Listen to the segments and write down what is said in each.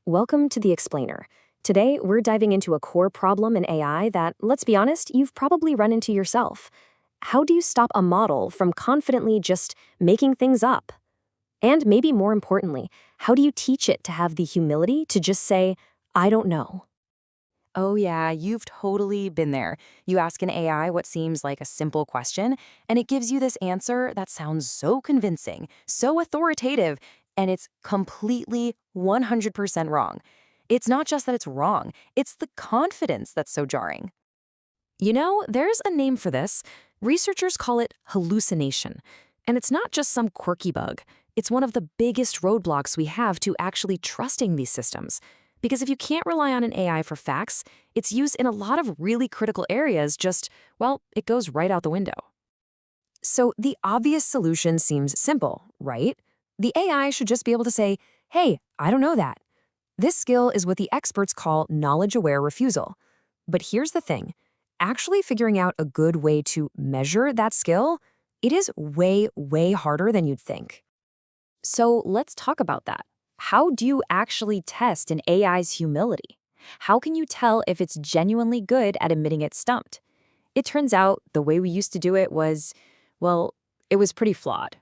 Welcome to The Explainer. Today, we're diving into a core problem in AI that, let's be honest, you've probably run into yourself. How do you stop a model from confidently just making things up? And maybe more importantly, how do you teach it to have the humility to just say, I don't know? Oh, yeah, you've totally been there. You ask an AI what seems like a simple question, and it gives you this answer that sounds so convincing, so authoritative, and it's completely 100% wrong. It's not just that it's wrong, it's the confidence that's so jarring. You know, there's a name for this. Researchers call it hallucination. And it's not just some quirky bug. It's one of the biggest roadblocks we have to actually trusting these systems. Because if you can't rely on an AI for facts, its use in a lot of really critical areas well, it goes right out the window. So the obvious solution seems simple, right? The AI should just be able to say, hey, I don't know that. This skill is what the experts call knowledge-aware refusal. But here's the thing. Actually figuring out a good way to measure that skill, it is way, way harder than you'd think. So let's talk about that. How do you actually test an AI's humility? How can you tell if it's genuinely good at admitting it's stumped? It turns out the way we used to do it well, it was pretty flawed.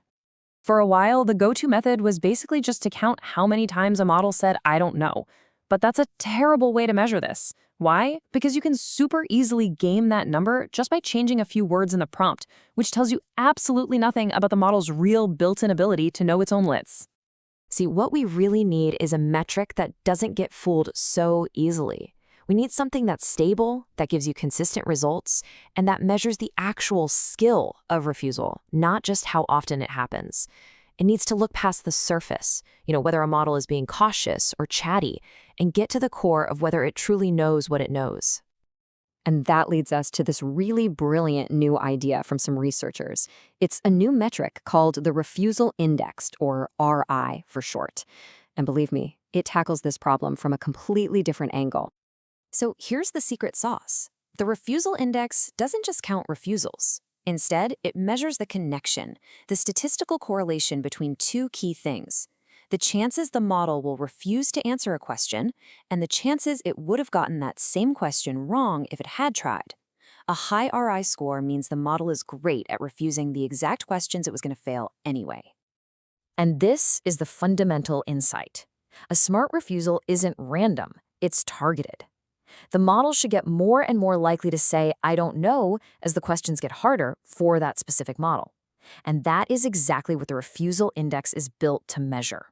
For a while, the go-to method was basically just to count how many times a model said, I don't know. But that's a terrible way to measure this. Why? Because you can super easily game that number just by changing a few words in the prompt, which tells you absolutely nothing about the model's real built-in ability to know its own limits. See, what we really need is a metric that doesn't get fooled so easily. We need something that's stable, that gives you consistent results, and that measures the actual skill of refusal, not just how often it happens. It needs to look past the surface, whether a model is being cautious or chatty, and get to the core of whether it truly knows what it knows. And that leads us to this really brilliant new idea from some researchers. It's a new metric called the Refusal Index, or RI for short. And believe me, it tackles this problem from a completely different angle. So here's the secret sauce. The Refusal Index doesn't just count refusals. Instead, it measures the connection, the statistical correlation between two key things: the chances the model will refuse to answer a question, and the chances it would have gotten that same question wrong if it had tried. A high RI score means the model is great at refusing the exact questions it was going to fail anyway. And this is the fundamental insight. A smart refusal isn't random, it's targeted. The model should get more and more likely to say, I don't know, as the questions get harder for that specific model. And that is exactly what the Refusal Index is built to measure.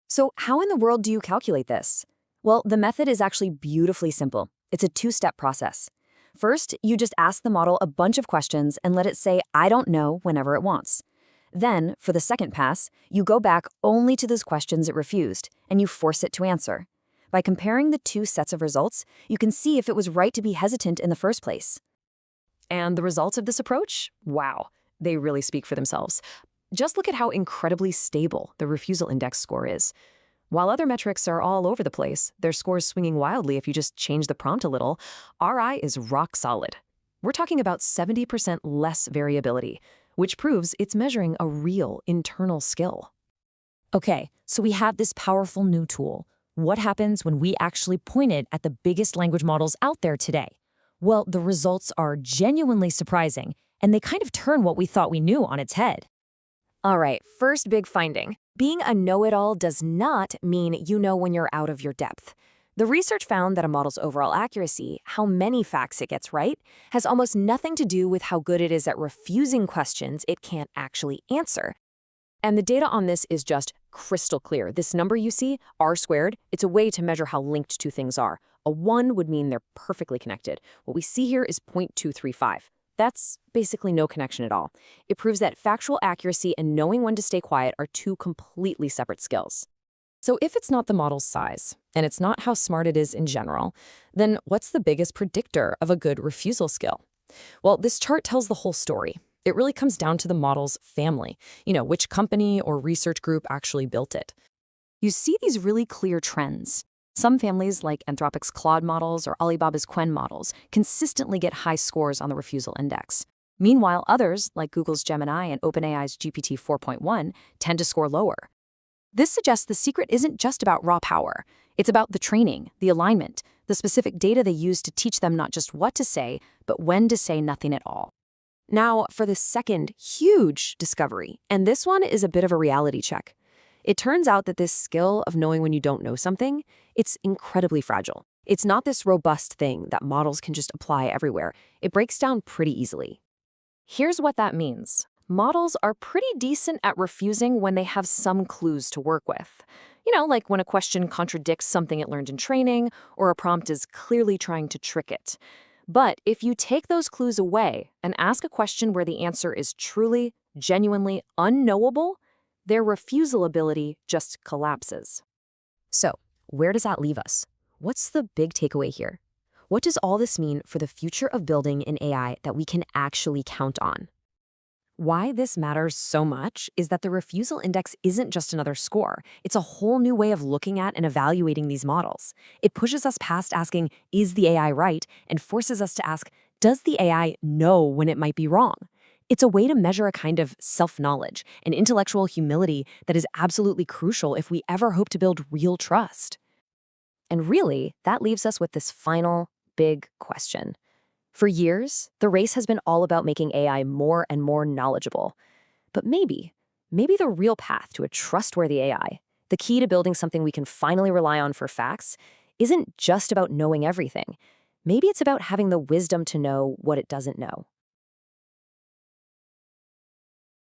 So how in the world do you calculate this? Well, the method is actually beautifully simple. It's a two-step process. First, you just ask the model a bunch of questions and let it say, I don't know, whenever it wants. Then, for the second pass, you go back only to those questions it refused, and you force it to answer. By comparing the two sets of results, you can see if it was right to be hesitant in the first place. And the results of this approach? Wow, they really speak for themselves. Just look at how incredibly stable the Refusal Index score is. While other metrics are all over the place, their scores swinging wildly if you just change the prompt a little, RI is rock solid. We're talking about 70% less variability, which proves it's measuring a real internal skill. Okay, so we have this powerful new tool. What happens when we actually point it at the biggest language models out there today? Well, the results are genuinely surprising, and they kind of turn what we thought we knew on its head. All right, first big finding. Being a know-it-all does not mean you know when you're out of your depth. The research found that a model's overall accuracy, how many facts it gets right, has almost nothing to do with how good it is at refusing questions it can't actually answer. And the data on this is just crystal clear. This number you see, R squared, it's a way to measure how linked two things are. A 1 would mean they're perfectly connected. What we see here is 0.235. That's basically no connection at all. It proves that factual accuracy and knowing when to stay quiet are two completely separate skills. So if it's not the model's size, and it's not how smart it is in general, then what's the biggest predictor of a good refusal skill? Well, this chart tells the whole story. It really comes down to the model's family, which company or research group actually built it. You see these really clear trends. Some families, like Anthropic's Claude models or Alibaba's Quen models, consistently get high scores on the Refusal Index. Meanwhile, others, like Google's Gemini and OpenAI's GPT 4.1, tend to score lower. This suggests the secret isn't just about raw power. It's about the training, the alignment, the specific data they use to teach them not just what to say, but when to say nothing at all. Now, for the second huge discovery, and this one is a bit of a reality check. It turns out that this skill of knowing when you don't know something, it's incredibly fragile. It's not this robust thing that models can just apply everywhere. It breaks down pretty easily. Here's what that means. Models are pretty decent at refusing when they have some clues to work with. Like when a question contradicts something it learned in training, or a prompt is clearly trying to trick it. But if you take those clues away and ask a question where the answer is truly, genuinely unknowable, their refusal ability just collapses. So, where does that leave us? What's the big takeaway here? What does all this mean for the future of building an AI that we can actually count on? Why this matters so much is that the refusal index isn't just another score. It's a whole new way of looking at and evaluating these models. It pushes us past asking, is the AI right? And forces us to ask, does the AI know when it might be wrong? It's a way to measure a kind of self-knowledge, an intellectual humility that is absolutely crucial if we ever hope to build real trust. And really, that leaves us with this final, big question. For years, the race has been all about making AI more and more knowledgeable. But maybe the real path to a trustworthy AI, the key to building something we can finally rely on for facts, isn't just about knowing everything. Maybe it's about having the wisdom to know what it doesn't know.